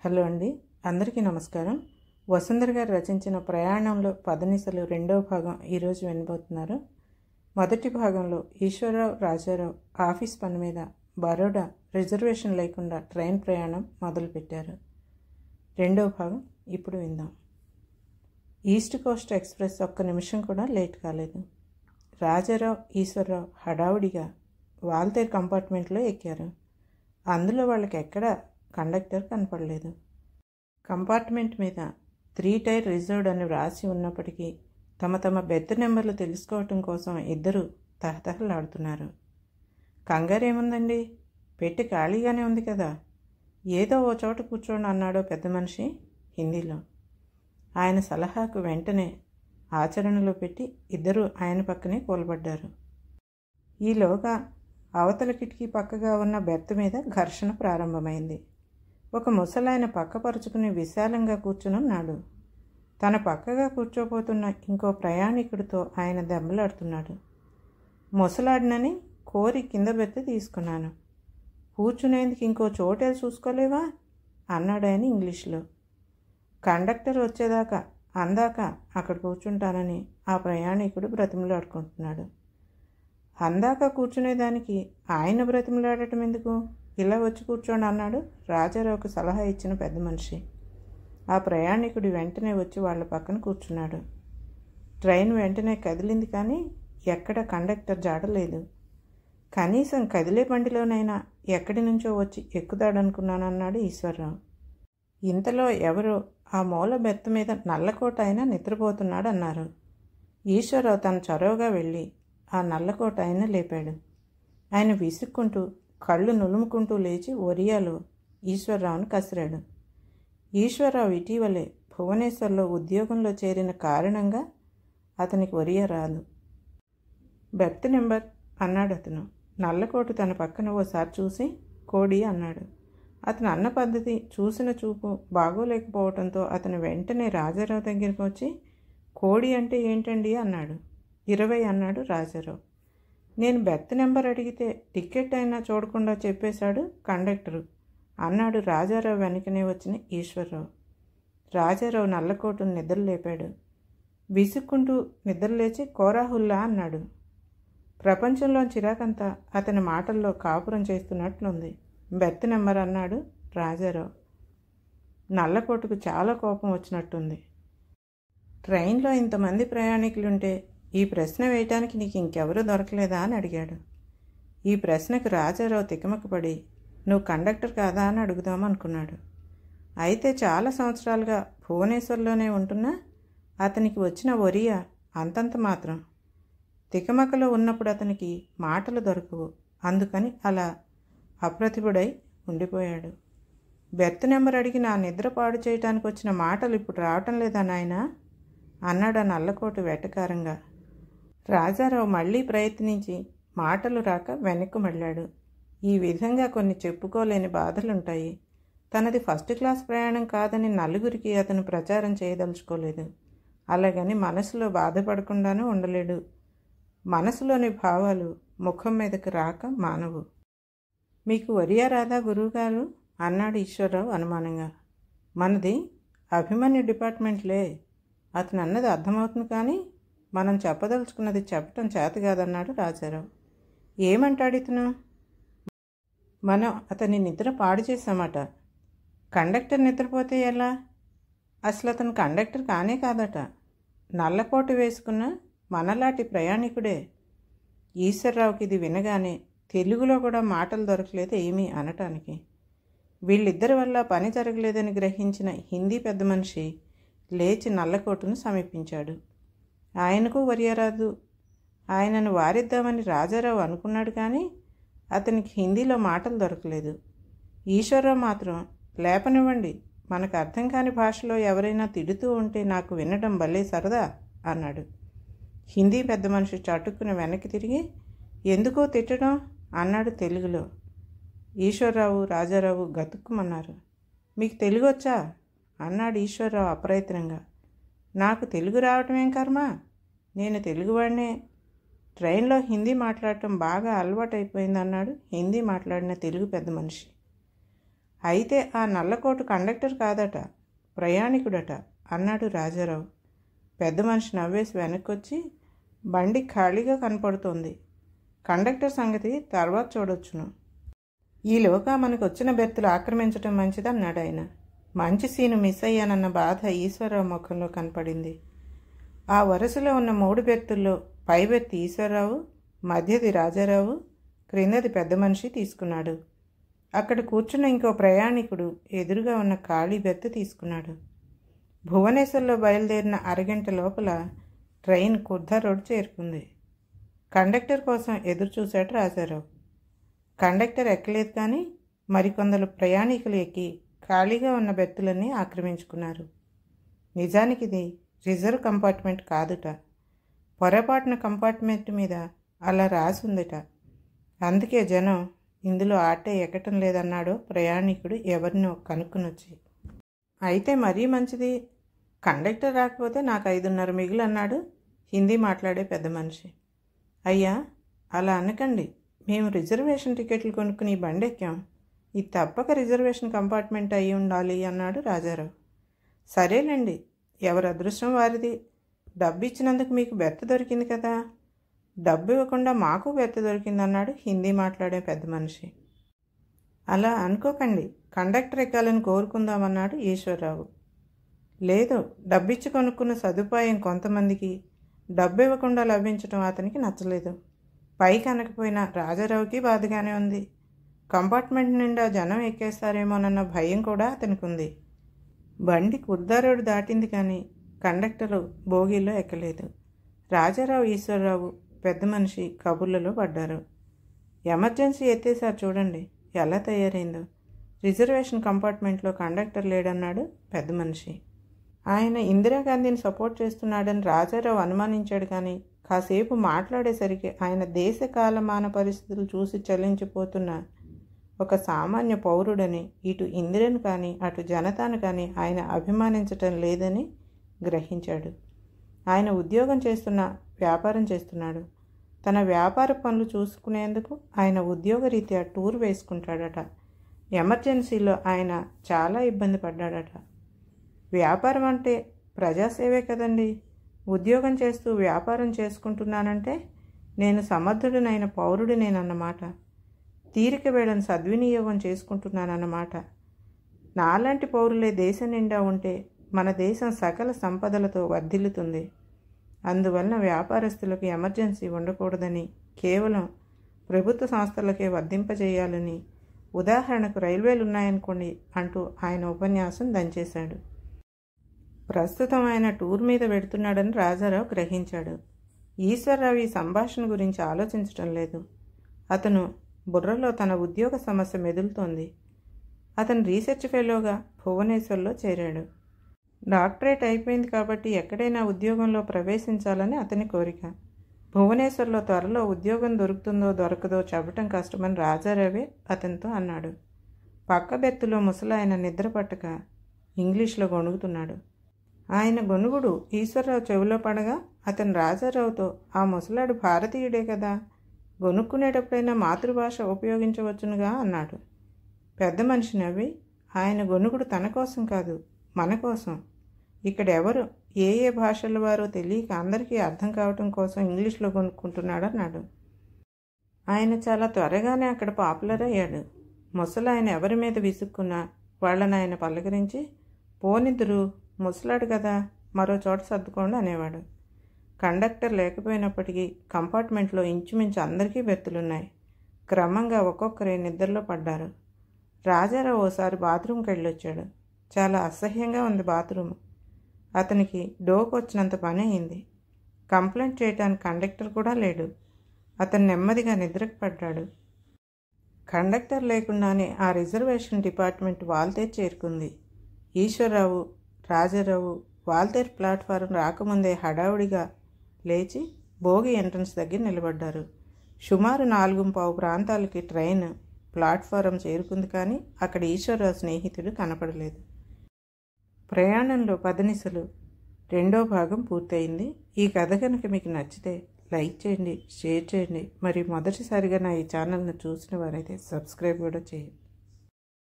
Hello అండి, అందరికీ నమస్కారం. వసుంధర గారు రచించిన ప్రయాణంలో పదనిసలు రెండవ భాగం ఈరోజు వినబోతున్నారు. మొదటి భాగంలో ఈశ్వరరావు రాజారావు ఆఫీస్ పని మీద బరోడా రిజర్వేషన్ లేకుండా ట్రైన్ ప్రయాణం మొదలుపెట్టారు. రెండవ భాగం ఇప్పుడు విందాం. ఈస్ట్ కోస్ట్ ఎక్స్ప్రెస్ ఒక్క నిమిషం కూడా లేట్ కాలేదు. రాజారావు, ఈశ్వరరావు హడావుడిగా వాల్తేరు కంపార్ట్మెంట్లో ఎక్కారు. అందులో వాళ్ళకి ఎక్కడ కండక్టర్ కనపడలేదు. కంపార్ట్మెంట్ మీద 3 టైర్ రిజర్వ్డ్ అని వ్రాసి ఉన్నప్పటికీ తమ తమ బెర్త్ నెంబర్లు తెలుసుకోవటం కోసం ఇద్దరు తహతహలాడుతున్నారు. కంగారేముందండి, పెట్టి ఖాళీగానే ఉంది కదా, ఏదో ఓ చోట కూర్చోండి అన్నాడో పెద్ద మనిషి హిందీలో. ఆయన సలహాకు వెంటనే ఆచరణలో పెట్టి ఇద్దరూ ఆయన పక్కనే కూలబడ్డారు. ఈలోగా అవతల కిటికీ పక్కగా ఉన్న బెర్త్ మీద ఘర్షణ ప్రారంభమైంది. ఒక ముసలాయన పక్కపరుచుకుని విశాలంగా కూర్చునున్నాడు. తన పక్కగా కూర్చోపోతున్న ఇంకో ప్రయాణికుడితో ఆయన దెబ్బలాడుతున్నాడు. ముసలాడినని కోరి కింద బెర్త్ తీసుకున్నాను. కూర్చునేందుకు ఇంకో చోటే చూసుకోలేవా అన్నాడు ఆయన ఇంగ్లీష్లో. కండక్టర్ వచ్చేదాకా అందాక అక్కడ కూర్చుంటానని ఆ ప్రయాణికుడు బ్రతిమలాడుకుంటున్నాడు. అందాక కూర్చునేదానికి ఆయన బ్రతిమలాడటం ఎందుకు, ఇలా వచ్చి కూర్చోండి అన్నాడు రాజారావుకు సలహా ఇచ్చిన పెద్ద మనిషి. ఆ ప్రయాణికుడు వెంటనే వచ్చి వాళ్ళ పక్కన కూర్చున్నాడు. ట్రైన్ వెంటనే కదిలింది, కానీ ఎక్కడ కండక్టర్ జాడలేదు. కనీసం కదిలే బండిలోనైనా ఎక్కడి నుంచో వచ్చి ఎక్కుతాడనుకున్నాను అన్నాడు ఈశ్వరరావు. ఇంతలో ఎవరో ఆ మూల బెర్త్ మీద నల్లకోట ఆయన నిద్రపోతున్నాడు అన్నారు. ఈశ్వరరావు తన చొరవగా వెళ్ళి ఆ నల్లకోట ఆయన లేపాడు. ఆయన విసుక్కుంటూ కళ్ళు నులుముకుంటూ లేచి ఒరియాలో ఈశ్వరరావును కసిరాడు. ఈశ్వరరావు ఇటీవలే భువనేశ్వర్లో ఉద్యోగంలో చేరిన కారణంగా అతనికి ఒరియా రాదు. బెర్త్ నెంబర్ అన్నాడు అతను. నల్లకోటు తన పక్కన ఓసారి చూసి కోడి అన్నాడు. అతను అన్న పద్ధతి చూసిన చూపు బాగోలేకపోవడంతో అతను వెంటనే రాజారావు దగ్గరికి వచ్చి కోడి అంటే ఏంటండి అన్నాడు. 20 అన్నాడు రాజారావు. నేను బెర్త్ నెంబర్ అడిగితే టికెట్ అయినా చూడకుండా చెప్పేశాడు కండక్టరు అన్నాడు రాజారావు వెనకనే వచ్చిన ఈశ్వరరావు. రాజారావు నల్లకోటును నిద్రలేపాడు. విసుక్కుంటూ నిద్రలేచి కోరాహుల్లా అన్నాడు. ప్రపంచంలో చిరాకంతా అతని మాటల్లో కాపురం చేస్తున్నట్లుంది. బెర్త్ నెంబర్ అన్నాడు రాజారావు. నల్లకోటుకు చాలా కోపం వచ్చినట్టుంది. ట్రైన్లో ఇంతమంది ప్రయాణికులుంటే ఈ ప్రశ్న వేయటానికి నీకు ఇంకెవరూ దొరకలేదా అని అడిగాడు. ఈ ప్రశ్నకు రాజారావు తికమకపడి నువ్వు కండక్టర్ కాదా అని అడుగుదామనుకున్నాడు. అయితే చాలా సంవత్సరాలుగా భువనేశ్వర్లోనే ఉంటున్నా అతనికి వచ్చిన ఒరియా అంతంత మాత్రం. తికమకలో ఉన్నప్పుడు అతనికి మాటలు దొరకవు, అందుకని అలా అప్రతిభుడై ఉండిపోయాడు. బెర్త్ నెంబర్ అడిగి నా నిద్ర పాడు చేయటానికి వచ్చిన మాటలు ఇప్పుడు రావటం లేదా నాయనా అన్నాడు ఆ నల్లకోటు వెటకారంగా. రాజారావు మళ్ళీ ప్రయత్నించి మాటలు రాక వెనక్కు మళ్ళాడు. ఈ విధంగా కొన్ని చెప్పుకోలేని బాధలుంటాయి. తనది ఫస్ట్ క్లాస్ ప్రయాణం కాదని నలుగురికి అతను ప్రచారం చేయదలుచుకోలేదు. అలాగని మనసులో బాధపడకుండానూ ఉండలేడు. మనసులోని భావాలు ముఖం మీదకి రాక మానవు. మీకు ఒరియా రాదా గురువుగారు అన్నాడు ఈశ్వరరావు అనుమానంగా. మనది అభిమన్యు డిపార్ట్మెంట్లే. అతను అన్నది అర్థమవుతుంది, కానీ మనం చెప్పదలుచుకున్నది చెప్పటం చేత కాదన్నాడు రాజారావు. ఏమంటాడు ఇతను? మనం అతని నిద్ర పాడు చేశామట. కండక్టర్ నిద్రపోతే ఎలా? అసలు అతను కండక్టర్ కానే కాదట. నల్లకోటు వేసుకున్న మనలాంటి ప్రయాణికుడే. ఈశ్వరరావుకి ఇది వినగానే తెలుగులో కూడా మాటలు దొరకలేదు ఏమీ అనటానికి. వీళ్ళిద్దరి వల్ల పని జరగలేదని గ్రహించిన హిందీ పెద్ద మనిషి లేచి నల్లకోటును సమీపించాడు. ఆయనకు ఒరియా రాదు. ఆయనను వారిద్దామని రాజారావు అనుకున్నాడు, కానీ అతనికి హిందీలో మాటలు దొరకలేదు. ఈశ్వరరావు మాత్రం లేపనివ్వండి, మనకు అర్థం కాని భాషలో ఎవరైనా తిడుతూ ఉంటే నాకు వినడం భలే సరదా అన్నాడు. హిందీ పెద్ద మనిషి చటుక్కున వెనక్కి తిరిగి ఎందుకో తిట్టడం అన్నాడు తెలుగులో. ఈశ్వరరావు, రాజారావు గతుక్కుమన్నారు. మీకు తెలుగు వచ్చా అన్నాడు ఈశ్వరరావు అప్రయత్నంగా. నాకు తెలుగు రావటమేం కర్మ, నేను తెలుగువాడినే. ట్రైన్లో హిందీ మాట్లాడటం బాగా అలవాటైపోయిందన్నాడు హిందీ మాట్లాడిన తెలుగు పెద్ద మనిషి. అయితే ఆ నల్లకోటు కండక్టర్ కాదట, ప్రయాణికుడట అన్నాడు రాజారావు. పెద్ద మనిషి నవ్వేసి వెనక్కొచ్చి, బండి ఖాళీగా కనపడుతోంది, కండక్టర్ సంగతి తర్వాత చూడొచ్చును, ఈలోగా మనకు వచ్చిన బెర్తులు ఆక్రమించడం మంచిదన్నాడు ఆయన. మంచి సీను మిస్ అయ్యానన్న బాధ ఈశ్వరరావు ముఖంలో కనపడింది. ఆ వరుసలో ఉన్న 3 బెర్తుల్లో పై బెర్త్ ఈశ్వరరావు, మధ్యది రాజారావు, క్రిందది పెద్ద మనిషి తీసుకున్నాడు. అక్కడ కూర్చున్న ఇంకో ప్రయాణికుడు ఎదురుగా ఉన్న ఖాళీ బెర్త్ తీసుకున్నాడు. భువనేశ్వర్లో బయలుదేరిన అరగంట లోపల ట్రైన్ కుర్ధా రోడ్ చేరుకుంది. కండక్టర్ కోసం ఎదురు చూశాడు రాజారావు. కండక్టర్ ఎక్కలేదు, కానీ మరికొందరు ప్రయాణికులు ఎక్కి ఖాళీగా ఉన్న బెర్తులన్నీ ఆక్రమించుకున్నారు. నిజానికి ఇది రిజర్వ్ కంపార్ట్మెంట్ కాదుట, పొరపాటున కంపార్ట్మెంట్ మీద అలా రాసుందిట. అందుకే జనం ఇందులో ఆటే ఎక్కటం లేదన్నాడు ప్రయాణికుడు ఎవరినో కనుక్కునొచ్చి. అయితే మరీ మంచిది, కండక్టర్ రాకపోతే నాకు 5:30 మిగులు అన్నాడు హిందీ మాట్లాడే పెద్ద మనిషి. అయ్యా, అలా అనకండి, మేము రిజర్వేషన్ టికెట్లు కొనుక్కుని బండి ఎక్కాం, ఇది తప్పక రిజర్వేషన్ కంపార్ట్మెంట్ అయి ఉండాలి అన్నాడు రాజారావు. సరేలేండి, ఎవరి అదృష్టం వారిది, డబ్బు ఇచ్చినందుకు మీకు బెర్త్ దొరికింది కదా, డబ్బు ఇవ్వకుండా మాకు బెర్త్ దొరికిందన్నాడు హిందీ మాట్లాడే పెద్ద మనిషి. అలా అనుకోకండి, కండక్టర్ ఎక్కాలని కోరుకుందామన్నాడు ఈశ్వరరావు. లేదు, డబ్బిచ్చి కొనుక్కున్న సదుపాయం కొంతమందికి, డబ్బు ఇవ్వకుండా లభించడం అతనికి నచ్చలేదు. పైకి అనకపోయినా రాజారావుకి బాధగానే ఉంది. కంపార్ట్మెంట్ నిండా జనం ఎక్కేస్తారేమోనన్న భయం కూడా అతనికి ఉంది. బండి కుర్ధా రోడ్డు దాటింది, కానీ కండక్టరు బోగీలో ఎక్కలేదు. రాజారావు, ఈశ్వరరావు, పెద్ద మనిషి కబుర్లలో పడ్డారు. ఎమర్జెన్సీ ఎత్తేసారు చూడండి ఎలా తయారైందో, రిజర్వేషన్ కంపార్ట్మెంట్లో కండక్టర్ లేడన్నాడు పెద్ద మనిషి. ఆయన ఇందిరాగాంధీని సపోర్ట్ చేస్తున్నాడని రాజారావు అనుమానించాడు, కానీ కాసేపు మాట్లాడేసరికి ఆయన దేశ కాలమాన పరిస్థితులు చూసి చలించిపోతున్న ఒక సామాన్య పౌరుడని, ఇటు ఇందిరను కానీ అటు జనతాను కానీ ఆయన అభిమానించటం లేదని గ్రహించాడు. ఆయన ఉద్యోగం చేస్తున్న వ్యాపారం చేస్తున్నాడు. తన వ్యాపార పనులు చూసుకునేందుకు ఆయన ఉద్యోగరీత్యా టూర్ వేసుకుంటాడట. ఎమర్జెన్సీలో ఆయన చాలా ఇబ్బంది పడ్డాడట. వ్యాపారం అంటే ప్రజాసేవే కదండి, ఉద్యోగం చేస్తూ వ్యాపారం చేసుకుంటున్నానంటే నేను సమర్థుడినైన పౌరుడినేనన్నమాట, తీరిక వేళను సద్వినియోగం చేసుకుంటున్నానన్నమాట. నాలాంటి పౌరులే దేశం నిండా ఉంటే మన దేశం సకల సంపదలతో వర్ధిల్లుతుంది. అందువలన వ్యాపారస్తులకు ఎమర్జెన్సీ ఉండకూడదని, కేవలం ప్రభుత్వ సంస్థలకే వర్తింపజేయాలని, ఉదాహరణకు రైల్వేలు ఉన్నాయనుకోండి అంటూ ఆయన ఉపన్యాసం దంచేశాడు. ప్రస్తుతం ఆయన టూర్ మీద పెడుతున్నాడని రాజారావు గ్రహించాడు. ఈశ్వరరావు ఈ సంభాషణ గురించి ఆలోచించటం లేదు. అతను బుర్రలో తన ఉద్యోగ సమస్య మెదులుతోంది. అతను రీసెర్చ్ ఫెలోగా భువనేశ్వర్లో చేరాడు. డాక్టరేట్ అయిపోయింది కాబట్టి ఎక్కడైనా ఉద్యోగంలో ప్రవేశించాలని అతని కోరిక. భువనేశ్వర్లో త్వరలో ఉద్యోగం దొరుకుతుందో దొరకదో చెప్పటం కష్టమని రాజారావే అతనితో అన్నాడు. పక్క బెర్తులో ముసలాయన నిద్ర పట్టక ఇంగ్లీష్లో గొణుగుతున్నాడు. ఆయన గొనుగుడు ఈశ్వరరావు చెవిలో పడగా అతను రాజారావుతో, ఆ ముసలాడు భారతీయుడే కదా, గొనుక్కునేటప్పుడైనా మాతృభాష ఉపయోగించవచ్చునుగా అన్నాడు. పెద్ద మనిషి నవ్వి, ఆయన గొనుగుడు తన కోసం కాదు, మన కోసం. ఇక్కడ ఎవరు ఏ ఏ భాషల వారో తెలియక అందరికీ అర్థం కావటం కోసం ఇంగ్లీష్లో కొనుక్కుంటున్నాడు అన్నాడు. ఆయన చాలా త్వరగానే అక్కడ పాపులర్ అయ్యాడు. ముసలాయన ఎవరి మీద విసుక్కున్నా వాళ్ళని ఆయన పలకరించి, పోనిద్దరు, ముసలాడు కదా, మరో చోట సర్దుకోండి అనేవాడు. కండక్టర్ లేకపోయినప్పటికీ కంపార్ట్మెంట్లో ఇంచుమించు అందరికీ బెర్తులున్నాయి. క్రమంగా ఒక్కొక్కరే నిద్రలో పడ్డారు. రాజారావు ఓసారి బాత్రూమ్కి వెళ్ళొచ్చాడు. చాలా అసహ్యంగా ఉంది బాత్రూమ్. అతనికి డోకు వచ్చినంత పని అయింది. కంప్లైంట్ చేయడానికి కండక్టర్ కూడా లేడు. అతను నెమ్మదిగా నిద్రకు పడ్డాడు. కండక్టర్ లేకుండానే ఆ రిజర్వేషన్ డిపార్ట్మెంట్ వాల్తేరు చేరుకుంది. ఈశ్వరరావు, రాజారావు వాల్తేరు ప్లాట్ఫారం రాకముందే హడావుడిగా లేచి భోగి ఎంట్రన్స్ దగ్గర నిలబడ్డారు. సుమారు 4:15 ప్రాంతాలకి ట్రైన్ ప్లాట్ఫారం చేరుకుంది, కానీ అక్కడ ఈశ్వరరావు స్నేహితుడు కనపడలేదు. ప్రయాణంలో పదనిసలు 2వ భాగం పూర్తయింది. ఈ కథ కనుక మీకు నచ్చితే లైక్ చేయండి, షేర్ చేయండి. మరి మొదటిసారిగా నా ఈ ఛానల్ని చూసిన వారైతే సబ్స్క్రైబ్ కూడా చేయండి.